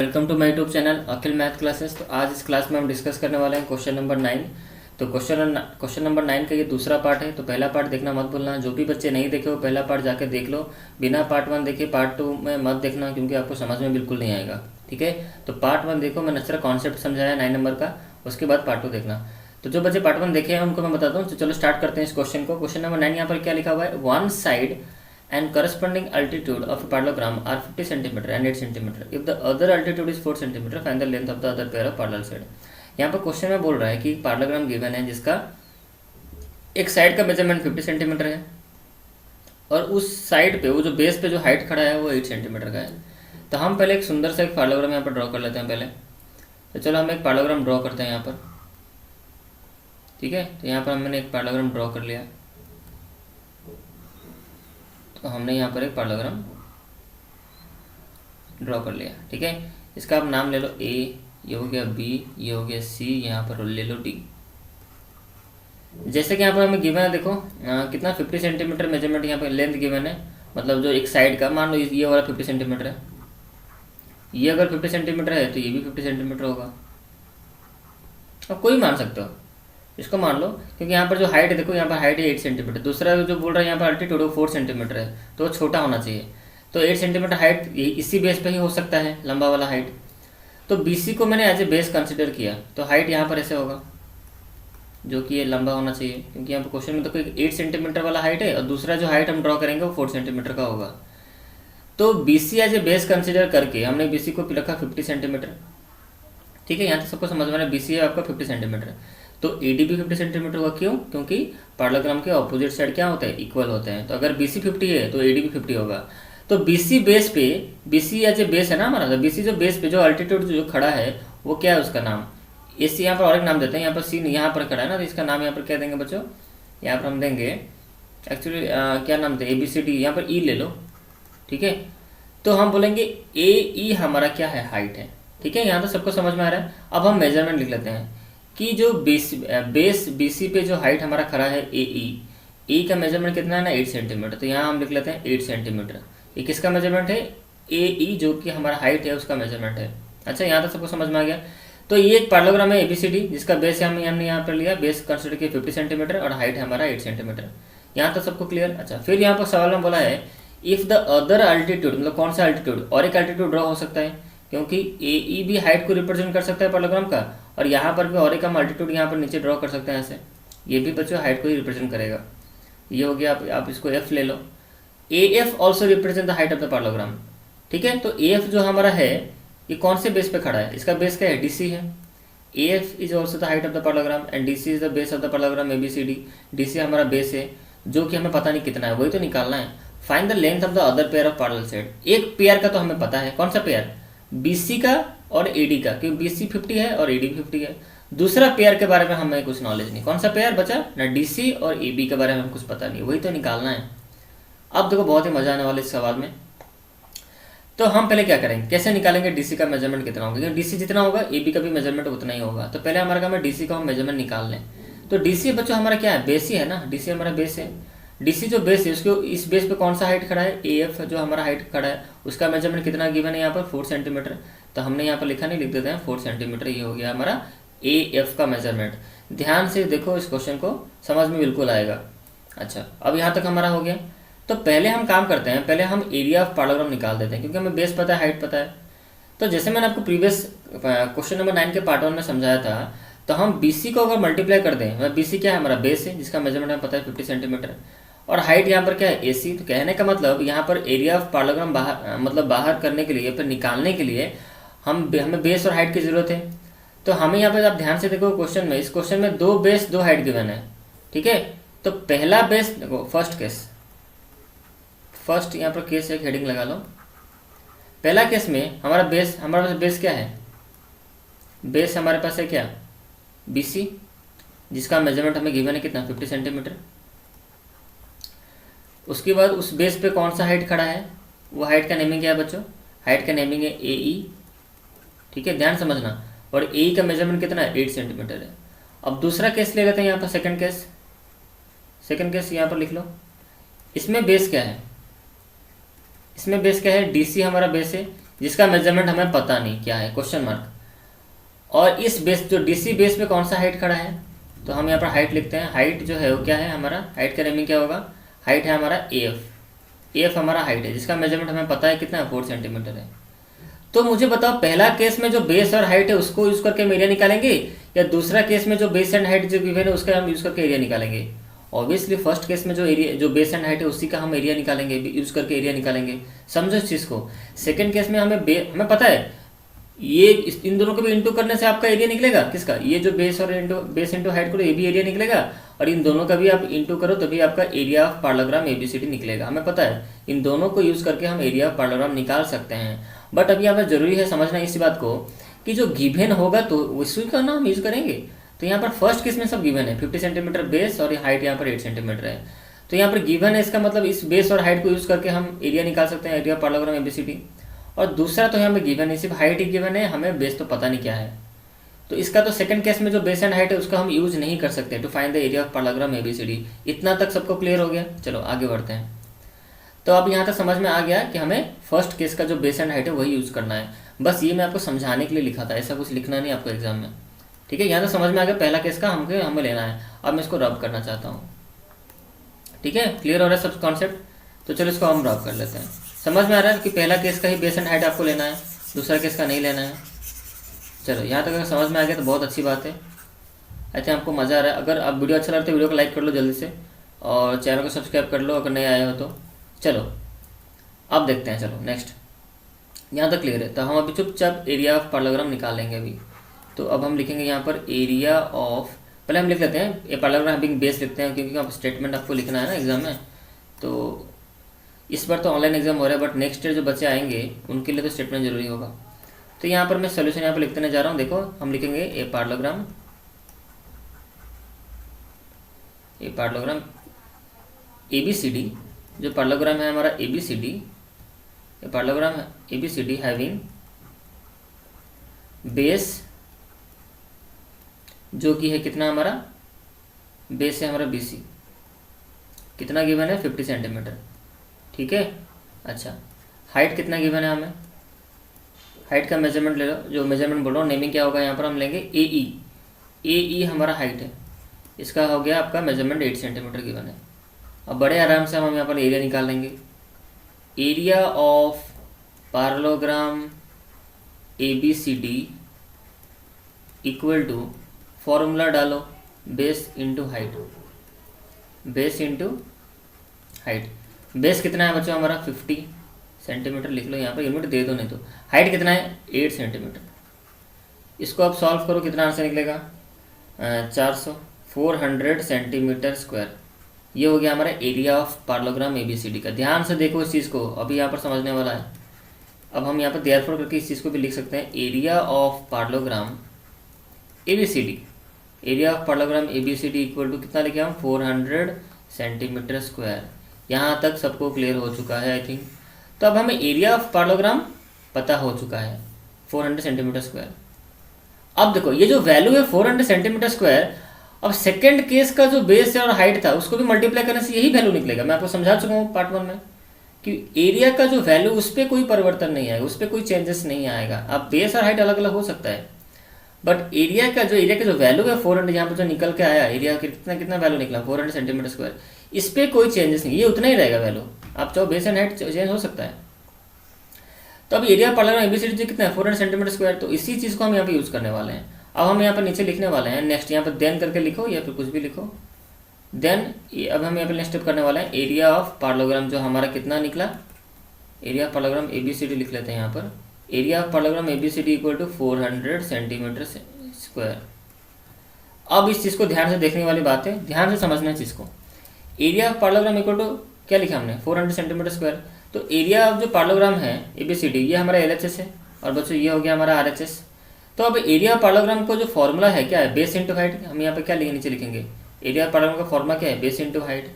Welcome to my YouTube channel Akhil math classes. तो आज इस क्लास में हम डिस्कस करने वाले हैं क्वेश्चन नंबर 9। तो क्वेश्चन नंबर 9 का ये दूसरा पार्ट है। तो पहला पार्ट देखना मत भूलना। जो भी बच्चे नहीं देखे वो पहला पार्ट जाके देख लो। बिना पार्ट 1 देखे पार्ट 2 में मत देखना, क्योंकि आपको समझ में बिल्कुल नहीं आएगा। ठीक है, तो पार्ट 1 देखो, मैंने अच्छा कॉन्सेप्ट समझाया 9 नंबर का। उसके बाद पार्ट 2 देखना। तो जो बच्चे पार्ट 1 देखे हैं उनको मैं बताता हूँ। तो चलो स्टार्ट करते हैं इस क्वेश्चन को। क्वेश्चन नंबर 9 यहाँ पर क्या लिखा हुआ है, one side and corresponding altitude of a parallelogram are 50 cm and 8 cm. If the other altitude is 4 cm, find the length of the other pair of parallel side. यहाँ पर question में बोल रहा है कि पैरेललोग्राम गिवन है जिसका एक साइड का मेजरमेंट 50 सेंटीमीटर है और उस साइड पे वो जो बेस पे जो हाइट खड़ा है वो 8 सेंटीमीटर का है। तो हम पहले एक सुंदर सा एक पैरेललोग्राम यहाँ पर ड्रॉ कर लेते हैं पहले। तो चलो हम एक पैरेललोग्राम ड्रॉ करते हैं यहाँ पर। ठीक है, तो यहाँ पर हमने एक पैरेललोग्राम ड्रॉ कर लिया। तो हमने यहाँ पर एक पैरेललोग्राम ड्रॉ कर लिया। ठीक है, इसका आप नाम ले लो ए, ये हो गया बी, ये हो गया सी, यहाँ पर ले लो डी। जैसे कि यहाँ पर हमें गिवन है, देखो कितना 50 सेंटीमीटर मेजरमेंट यहाँ पर लेंथ गिवन है। मतलब जो एक साइड का, मान लो ये वाला 50 सेंटीमीटर है, ये अगर 50 सेंटीमीटर है तो ये भी 50 सेंटीमीटर होगा। अब कोई मान सकते हो, इसको मान लो, क्योंकि यहाँ पर जो हाइट है, देखो यहाँ पर हाइट है 8 सेंटीमीटर। दूसरा जो बोल रहा है यहाँ पर अल्टीट्यूड 4 सेंटीमीटर है, तो वो छोटा होना चाहिए। तो 8 सेंटीमीटर हाइट इसी बेस पे ही हो सकता है, लंबा वाला हाइट। तो BC को मैंने एज ए बेस कंसिडर किया, तो हाइट यहाँ पर ऐसे होगा, जो कि ये लंबा होना चाहिए, क्योंकि यहाँ पर क्वेश्चन में तो कोई 8 सेंटीमीटर वाला हाइट है और दूसरा जो हाइट हम ड्रॉ करेंगे वो 4 सेंटीमीटर का होगा। तो BC as a base consider करके हमने BC को रखा 50 सेंटीमीटर। ठीक है, यहाँ तक सबको समझ में आ रहा है। BC है आपका 50 सेंटीमीटर, तो AD भी 50 सेंटीमीटर हुआ। क्यों? क्योंकि पैरेललोग्राम के ऑपोजिट साइड क्या होते हैं, इक्वल होते हैं। तो अगर BC 50 है तो AD भी 50 होगा। तो BC बेस पे, BC एज ए बेस है ना हमारा, तो BC जो बेस पे जो अल्टीट्यूड जो खड़ा है वो क्या है, उसका नाम AC। यहाँ पर और एक नाम देते हैं, यहाँ पर C यहाँ पर खड़ा है ना, तो इसका नाम यहाँ पर क्या देंगे बच्चों, यहाँ पर हम देंगे एक्चुअली क्या नाम थे, ABCD, यहाँ पर E ले लो। ठीक है, तो हम बोलेंगे AE हमारा क्या है, हाइट है। ठीक है, यहाँ तो सबको समझ में आ रहा है। अब हम मेजरमेंट लिख लेते हैं कि जो बेस BC पे जो हाइट हमारा खड़ा है AE का मेजरमेंट कितना है ना, 8 सेंटीमीटर। तो यहाँ हम लिख लेते हैं 8 सेंटीमीटर। ये किसका मेजरमेंट है, AE, जो कि हमारा हाइट है उसका मेजरमेंट है। अच्छा, यहाँ तक सबको समझ में आ गया। तो ये एक पैरेललोग्राम है ABCD, जिसका बेस हमने यहाँ पर लिया, बेस कंसिडर किया 50 सेंटीमीटर और हाइट है हमारा 8 सेंटीमीटर। यहाँ तक सबको क्लियर। अच्छा, फिर यहाँ पर सवाल में बोला है इफ़ द अदर अल्टीट्यूड, मतलब कौन सा अल्टीट्यूड, और एक अल्टीट्यूड ड्रॉ हो सकता है, क्योंकि AE भी हाइट को रिप्रेजेंट कर सकता है पैरेललोग्राम का, और यहाँ पर भी और एक हम अल्टीट्यूड यहाँ पर नीचे ड्रॉ कर सकते हैं ऐसे। ये भी बच्चों हाइट को ही रिप्रेजेंट करेगा। ये हो गया, आप इसको F ले लो। AF also represent the height of the parallelogram. ठीक है, तो AF जो हमारा है ये कौन से बेस पे खड़ा है, इसका बेस क्या है, DC है। AF is also the height of the parallelogram and DC is the base of the parallelogram ABCD। DC हमारा बेस है, जो कि हमें पता नहीं कितना है, वही तो निकालना है। Find the length of the other pair of parallel side. एक पेयर का तो हमें पता है, कौन सा पेयर, BC का और AD का, क्योंकि BC 50 है और AD भी 50 है। दूसरा पेयर के बारे में हमें कुछ नॉलेज नहीं, कौन सा पेयर बचा ना, DC और AB के बारे में हमें कुछ पता नहीं, वही तो निकालना है। अब देखो बहुत ही मजा आने वाला इस सवाल में। तो हम पहले क्या करेंगे, कैसे निकालेंगे DC का मेजरमेंट कितना होगा, क्योंकि DC जितना होगा AB का भी मेजरमेंट उतना ही होगा। तो पहले हमारा काम है DC का हम मेजरमेंट निकाल लें। तो DC बच्चों हमारा क्या है, बेस ही है ना, DC हमारा बेस है। DC जो बेस है उसको, इस बेस पे कौन सा हाइट खड़ा है, AF जो हमारा हाइट खड़ा है उसका मेजरमेंट कितना गिवन है यहाँ पर, 4 सेंटीमीटर। तो हमने यहाँ पर लिखा नहीं, लिख देते हैं 4 सेंटीमीटर। ये हो गया हमारा AF का मेजरमेंट। ध्यान से देखो इस क्वेश्चन को, समझ में बिल्कुल आएगा। अच्छा, अब यहाँ तक हमारा हो गया। तो पहले हम काम करते हैं, पहले हम एरिया ऑफ पैरेललोग्राम निकाल देते हैं, क्योंकि हमें बेस पता है, हाइट पता है। तो जैसे मैंने आपको प्रीवियस क्वेश्चन नंबर 9 के पार्ट 1 में समझाया था, तो हम BC को अगर मल्टीप्लाई कर दें, BC क्या है हमारा बेस है, जिसका मेजरमेंट हमें पता है 50 सेंटीमीटर, और हाइट यहाँ पर क्या है AC। तो कहने का मतलब यहाँ पर एरिया ऑफ पैरेललोग्राम बाहर, मतलब बाहर करने के लिए, फिर निकालने के लिए हमें बेस और हाइट की जरूरत है। तो हमें यहाँ पर आप ध्यान से देखो क्वेश्चन में, इस क्वेश्चन में 2 बेस 2 हाइट गिवन है। ठीक है, तो पहला बेस देखो, फर्स्ट केस, फर्स्ट यहाँ पर केस एक हेडिंग लगा लो। पहला केस में हमारा पास बेस क्या है, बेस हमारे पास है क्या, BC, जिसका मेजरमेंट हमें गिवन है कितना, 50 सेंटीमीटर। उसके बाद उस बेस पे कौन सा हाइट खड़ा है, वो हाइट का नेमिंग क्या है बच्चों, हाइट का नेमिंग है AE। ठीक है, ध्यान समझना। और AE का मेजरमेंट कितना है, 8 सेंटीमीटर है। अब दूसरा केस ले लेते हैं यहाँ पर, सेकंड केस यहाँ पर लिख लो। इसमें बेस क्या है, DC हमारा बेस है, जिसका मेजरमेंट हमें पता नहीं क्या है, क्वेश्चन मार्क। और इस बेस जो डीसी बेस पे कौन सा हाइट खड़ा है, तो हम यहाँ पर हाइट लिखते हैं। हाइट जो है वो क्या है हमारा, हाइट का नेमिंग क्या होगा, हाइट है हमारा एफ हमारा हाइट है, जिसका मेजरमेंट हमें पता है कितना है, 4 सेंटीमीटर है। तो मुझे बताओ पहला केस में जो बेस और हाइट है उसको यूज़ करके हम एरिया निकालेंगे, या दूसरा केस में जो बेस एंड हाइट जो गिवन है उसका हम यूज़ करके एरिया निकालेंगे। ऑब्वियसली फर्स्ट केस में जो एरिया जो बेस एंड हाइट है उसी का हम एरिया निकालेंगे, यूज़ करके एरिया निकालेंगे, समझो इस चीज़ को। सेकेंड केस में हमें पता है ये इन दोनों को भी इंटू करने से आपका एरिया निकलेगा किसका, ये जो बेस और बेस इंटू हाइट करो ये भी एरिया निकलेगा, और इन दोनों का भी आप इंटू करो तभी आपका एरिया ऑफ पैरेललोग्राम एबीसीडी निकलेगा। हमें पता है इन दोनों को यूज़ करके हम एरिया ऑफ पैरेललोग्राम निकाल सकते हैं। बट अभी यहाँ पर जरूरी है समझना इस बात को कि जो गिवन होगा तो उसी का ना हम यूज़ करेंगे। तो यहाँ पर फर्स्ट केस में सब गिवन है, 50 सेंटीमीटर बेस और हाइट यहाँ पर 8 सेंटीमीटर है। तो यहाँ पर गिवन है, इसका मतलब इस बेस और हाइट को यूज़ करके हम एरिया निकाल सकते हैं, एरिया ऑफ पैरेललोग्राम एबीसीडी। और दूसरा तो यहाँ पर गिवन है, सिर्फ हाइट ही गिवन है, हमें बेस तो पता नहीं क्या है। तो इसका तो सेकंड केस में जो बेस एंड हाइट है उसका हम यूज़ नहीं कर सकते to find the area of parallelogram ABCD. इतना तक सबको क्लियर हो गया, चलो आगे बढ़ते हैं। तो अब यहाँ तक समझ में आ गया कि हमें फर्स्ट केस का जो बेस एंड हाइट है वही यूज़ करना है। बस ये मैं आपको समझाने के लिए लिखा था, ऐसा कुछ लिखना नहीं आपको एग्जाम में, ठीक है। यहाँ तक समझ में आ गया पहला केस का हमें लेना है। अब मैं इसको रब करना चाहता हूँ, ठीक है, क्लियर हो रहा है सब कॉन्सेप्ट। तो चलो इसको हम रब कर लेते हैं। समझ में आ रहा है कि पहला केस का ही बेस एंड हाइट आपको लेना है, दूसरा केस का नहीं लेना है। चलो यहाँ तक अगर समझ में आ गया तो बहुत अच्छी बात है। आई थिंक आपको मज़ा आ रहा है। अगर आप वीडियो अच्छा लगता है वीडियो को लाइक कर लो जल्दी से, और चैनल को सब्सक्राइब कर लो अगर नए आए हो तो। चलो अब देखते हैं, चलो नेक्स्ट। यहाँ तक क्लियर है। तो हम अभी चुपचाप एरिया ऑफ पैरेललोग्राम निकालेंगे अभी। तो अब हम लिखेंगे यहाँ पर एरिया ऑफ, पहले हम लिख लेते हैं ए पैरेललोग्राम हैविंग बेस लिखते हैं, क्योंकि आप स्टेटमेंट आपको लिखना है ना एग्जाम में। तो इस बार तो ऑनलाइन एग्जाम हो रहा है, बट नेक्स्ट ईयर जो बच्चे आएंगे उनके लिए तो स्टेटमेंट जरूरी होगा। तो यहाँ पर मैं सोल्यूशन यहाँ पर लिख देने जा रहा हूँ। देखो हम लिखेंगे ए पैरेललोग्राम एबीसीडी, जो पैरेललोग्राम है हमारा ABCD, parallelogram ABCD having base जो कि है कितना, हमारा बेस है हमारा बीसी, कितना गिवन है 50 सेंटीमीटर, ठीक है। अच्छा हाइट कितना गिवन है हमें, हाइट का मेजरमेंट ले लो, जो मेजरमेंट बोल रहा हूँ नेमिंग क्या होगा यहाँ पर हम लेंगे ए हमारा हाइट है, इसका हो गया आपका मेजरमेंट 8 सेंटीमीटर गिवन है। अब बड़े आराम से हम यहाँ पर एरिया निकाल लेंगे। Area of parallelogram ABCD equal to, formula डालो, base into height, base into height. Base कितना है बच्चों हमारा 50 सेंटीमीटर, लिख लो यहाँ पर, यूनिट दे दो नहीं तो। हाइट कितना है 8 सेंटीमीटर। इसको आप सॉल्व करो, कितना आंसर निकलेगा 400 सेंटीमीटर स्क्वायर। ये हो गया हमारा एरिया ऑफ पैरेललोग्राम एबीसीडी का। ध्यान से देखो इस चीज़ को, अभी यहाँ पर समझने वाला है। अब हम यहाँ पर देयरफॉर करके इस चीज़ को भी लिख सकते हैं, area of parallelogram ABCD, area of parallelogram ABCD equal to कितना लिखे हम 400 सेंटीमीटर स्क्वायर। यहाँ तक सबको क्लियर हो चुका है आई थिंक। तो अब हमें एरिया ऑफ पैरेललोग्राम पता हो चुका है 400 सेंटीमीटर स्क्वायर। अब देखो ये जो वैल्यू है 400 सेंटीमीटर स्क्वायर, अब सेकंड केस का जो बेस है और हाइट था उसको भी मल्टीप्लाई करने से यही वैल्यू निकलेगा। मैं आपको समझा चुका हूँ पार्ट 1 में कि एरिया का जो वैल्यू उस पर कोई परिवर्तन नहीं आएगा, उस पर कोई चेंजेस नहीं आएगा। अब बेस और हाइट अलग अलग हो सकता है, बट एरिया का जो वैल्यू है 400, यहाँ पर जो निकल के आया एरिया कितना वैल्यू निकला 400 सेंटीमीटर स्क्वायर, इस पर कोई चेंजेस नहीं, ये उतना ही रहेगा वैल्यू। आप चाहो बेस एंड हाइट चेंज हो सकता है। तो अब एरिया पैरेललोग्राम एबीसीडी कितना है 400 सेंटीमीटर स्क्वायर, तो इसी चीज़ को हम यहाँ पे यूज़ करने वाले हैं। अब हम यहाँ पर नीचे लिखने वाले हैं नेक्स्ट, यहाँ पर देन करके लिखो या फिर कुछ भी लिखो, देन अब हम यहाँ पर नेक्स्ट स्टेप करने वाले हैं एरिया ऑफ पैरेललोग्राम जो हमारा कितना निकला, एरिया ऑफ पैरेललोग्राम एबीसीडी लिख लेते हैं यहाँ पर, area of parallelogram ABCD equal to 400 centimetre square. अब इस चीज़ को ध्यान से देखने वाली बात है, ध्यान से समझना है चीज़ को। Area of parallelogram equal to क्या लिखा हमने 400 सेंटीमीटर स्क्वायर। तो एरिया ऑफ जो पैरेललोग्राम है एबीसीडी ये हमारा एलएचएस है, और बच्चों ये हो गया हमारा आरएचएस। तो अब एरिया ऑफ पैरेललोग्राम को जो फॉर्मूला है क्या है, बेस इंटू हाइट। हम यहाँ पर क्या लिखेंगे, नीचे लिखेंगे एरिया ऑफ पैरेललोग्राम का फॉर्मूला क्या है, बेस इंटू हाइट।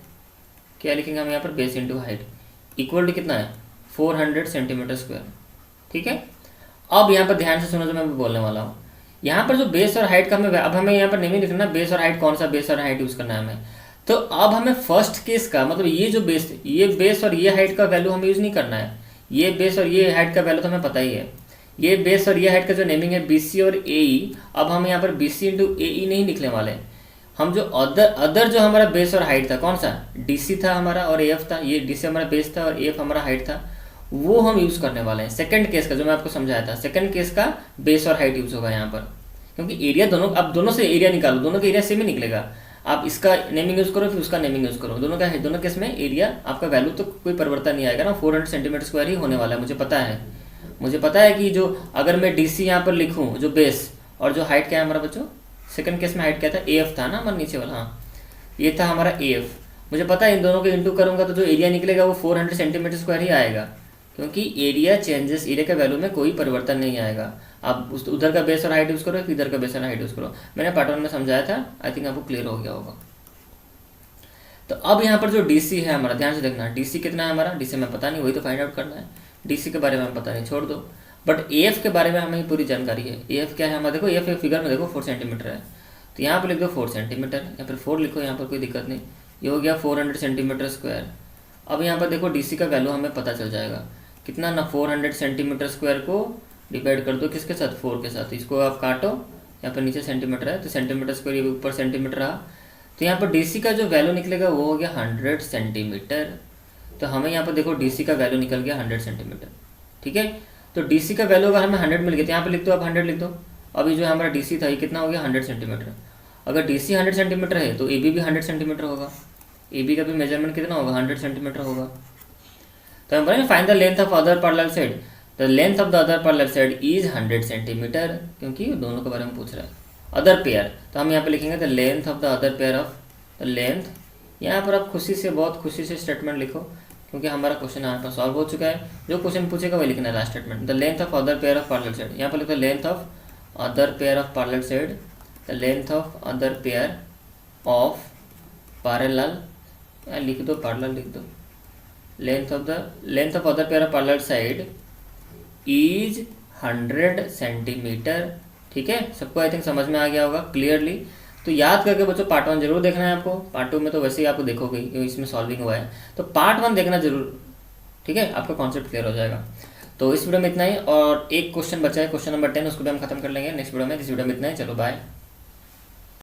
क्या लिखेंगे हम यहाँ पर, base into height equal to कितना है 400 सेंटीमीटर स्क्वायर, ठीक है। अब यहाँ पर ध्यान से सुनो जो मैं बोलने वाला हूँ। यहाँ पर जो बेस और हाइट का अब हमें यहाँ पर नहीं लिखना बेस और हाइट, कौन सा बेस और हाइट यूज़ करना है हमें। तो अब हमें फर्स्ट केस का मतलब ये जो बेस और ये हाइट का वैल्यू हमें यूज़ नहीं करना है, ये बेस और ये हाइट का वैल्यू तो हमें पता ही है। ये बेस और ये हाइट का जो नेमिंग है BC और AE, अब हम यहाँ पर BC इंटू AE नहीं लिखने वाले। हम जो अदर जो हमारा बेस और हाइट था, कौन सा, DC था हमारा और AF था, ये DC हमारा बेस था और AF हमारा हाइट था, वो हम यूज़ करने वाले हैं। सेकंड केस का जो मैं आपको समझाया था, सेकंड केस का बेस और हाइट यूज़ होगा यहाँ पर, क्योंकि एरिया दोनों, अब दोनों से एरिया निकालो, दोनों का एरिया सेम ही निकलेगा। आप इसका नेमिंग यूज़ करो फिर उसका नेमिंग यूज़ करो, दोनों केस में एरिया आपका वैल्यू तो कोई परिवर्तन नहीं आएगा ना, 400 सेंटीमीटर स्क्वायर ही होने वाला है। मुझे पता है कि जो अगर मैं DC यहाँ पर लिखूँ जो बेस, और जो हाइट क्या है हमारा बच्चों, सेकंड केस में हाइट क्या था, AF था ना हमारा नीचे वाला, हाँ ये था हमारा AF। मुझे पता है इन दोनों को इंटू करूँगा तो जो एरिया निकलेगा वो 400 सेंटीमीटर स्क्वायर ही आएगा, क्योंकि एरिया चेंजेस, एरिया का वैल्यू में कोई परिवर्तन नहीं आएगा। आप उधर का बेस और हाइट यूज़ करो, इधर का बेस और हाइट यूज़ करो। मैंने पार्ट 1 में समझाया था, आई थिंक आपको क्लियर हो गया होगा। तो अब यहाँ पर जो DC है हमारा, ध्यान से देखना, DC कितना है हमारा, DC में पता नहीं, वही तो फाइंड आउट करना है। DC के बारे में हमें पता नहीं, छोड़ दो, बट AF के बारे में हमें पूरी जानकारी है। AF क्या है हमारा, देखो AF फिगर में देखो 4 सेंटीमीटर है, तो यहाँ पर लिख दो 4 सेंटीमीटर, या फिर 4 लिखो, यहाँ पर कोई दिक्कत नहीं। ये हो गया 400 सेंटीमीटर स्क्वायर। अब यहाँ पर देखो DC का वैल्यू हमें पता चल जाएगा कितना ना, 400 सेंटीमीटर स्क्वायर को डिवाइड कर दो किसके साथ, 4 के साथ। इसको आप काटो, यहाँ पर नीचे सेंटीमीटर है तो सेंटीमीटर स्क्वायर, ये ऊपर सेंटीमीटर रहा, तो यहाँ पर DC का जो वैल्यू निकलेगा वो हो गया 100 सेंटीमीटर। तो हमें यहाँ पर देखो DC का वैल्यू निकल गया 100 सेंटीमीटर, ठीक है। तो DC का वैल्यू अगर हमें 100 मिल गया तो यहाँ पर लिख दो, आप 100 लिख दो। अभी जो हमारा DC था ये कितना हो गया, 100 सेंटीमीटर। अगर DC 100 सेंटीमीटर है तो AB भी 100 सेंटीमीटर होगा, AB का भी मेजरमेंट कितना होगा, 100 सेंटीमीटर होगा। तो हम बोलेंगे find the length of other parallel side, the length of the other parallel side is 100 centimetre, क्योंकि दोनों के बारे में पूछ रहा है। अदर पेयर, तो हम यहाँ पे लिखेंगे the length of the other pair of, the length, यहाँ पर आप खुशी से, बहुत खुशी से स्टेटमेंट लिखो, क्योंकि हमारा क्वेश्चन यहाँ पर सॉल्व हो चुका है। जो क्वेश्चन पूछेगा वही लिखना है last statement, the length of other pair of parallel side. यहाँ पर लिखो length of other pair of parallel side, the length of other pair of parallel, लिख दो पैरेलल लिख दो, length of other pair of parallel side is 100 centimetre, ठीक है। सबको आई थिंक समझ में आ गया होगा क्लियरली। तो याद करके बच्चों पार्ट 1 जरूर देखना है आपको, पार्ट 2 में तो वैसे ही आपको देखोगे क्योंकि इसमें सॉल्विंग हुआ है, तो पार्ट 1 देखना जरूर, ठीक है, आपका कॉन्सेप्ट क्लियर हो जाएगा। तो इस वीडियो में इतना ही, और एक क्वेश्चन बचा है, क्वेश्चन नंबर 10, उसको भी हम खत्म कर लेंगे नेक्स्ट वीडियो में। इस वीडियो में इतना ही, चलो बाय।